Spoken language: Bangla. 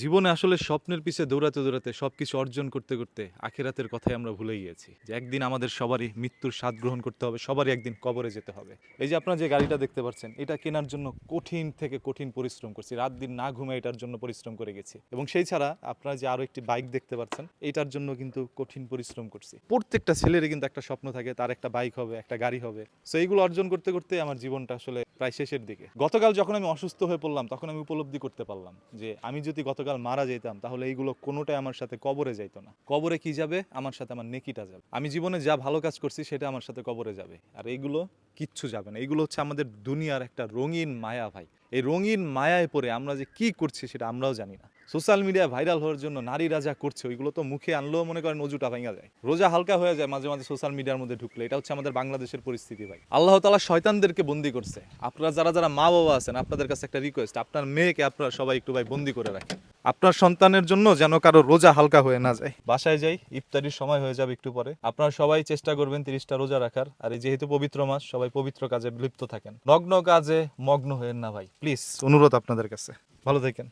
জীবনে আসলে স্বপ্নের পিছে দৌড়াতে দৌড়াতে সবকিছু অর্জন করতে করতে আখিরাতের কথাই আমরা ভুলে গিয়েছি যে একদিন আমাদের সবারই মৃত্যুর স্বাদ গ্রহণ করতে হবে, সবারই একদিন কবরে যেতে হবে। এই যে আপনারা যে গাড়িটা দেখতে পাচ্ছেন, এটা কেনার জন্য কঠিন থেকে কঠিন পরিশ্রম করছি, রাত দিন না ঘুমে এটার জন্য পরিশ্রম করে গেছি। এবং সেই ছাড়া আপনারা যে আরো একটি বাইক দেখতে পাচ্ছেন, এটার জন্য কিন্তু কঠিন পরিশ্রম করছি। প্রত্যেকটা ছেলেরই কিন্তু একটা স্বপ্ন থাকে, তার একটা বাইক হবে, একটা গাড়ি হবে। সো এইগুলো অর্জন করতে করতে আমার জীবনটা আসলে প্রায় শেষের দিকে। গতকাল যখন আমি অসুস্থ হয়ে পড়লাম, তখন আমি উপলব্ধি করতে পারলাম যে আমি যদি গতকাল মারা যেতাম, তাহলে এইগুলো কোনোটাই আমার সাথে কবরে যাইতো না। কবরে কি যাবে? আমার সাথে আমার নেকিটা যাবে। আমি জীবনে যা ভালো কাজ করছি সেটা আমার সাথে কবরে যাবে, আর এইগুলো কিচ্ছু যাবে না। এইগুলো হচ্ছে আমাদের দুনিয়ার একটা রঙিন মায়া ভাই। এই রঙিন মায়ায় পড়ে আমরা যে কি করছি সেটা আমরাও জানি না। সোশ্যাল মিডিয়া ভাইরাল হওয়ার জন্য নারীরা যা করছে, ওইগুলো তো মুখে আনলেও মনে করেন অজুটা ভাঙা যায়, রোজা হালকা হয়ে যায় মাঝে মাঝে সোশ্যাল মিডিয়ার মধ্যে ঢুকলে। এটা হচ্ছে আমাদের বাংলাদেশের পরিস্থিতি ভাই। আল্লাহ তাআলা শয়তানদেরকে বন্দী করছে। আপনারা যারা যারা মা বাবা আছেন, আপনাদের কাছে একটা রিকোয়েস্ট, আপনার মেয়েকে আপনারা সবাই একটু ভাই বন্দী করে রাখেন, আপনার সন্তানের জন্য যেন কারো রোজা হালকা হয়ে না যায়। বাসায় যাই, ইফতারির সময় হয়ে যাবে একটু পরে। আপনারা সবাই চেষ্টা করবেন 30টা রোজা রাখার। আর এই যেহেতু পবিত্র মাস, সবাই পবিত্র কাজে লিপ্ত থাকেন, নগ্ন কাজে মগ্ন হয়েন না ভাই, প্লিজ অনুরোধ আপনাদের কাছে। ভালো থাকেন।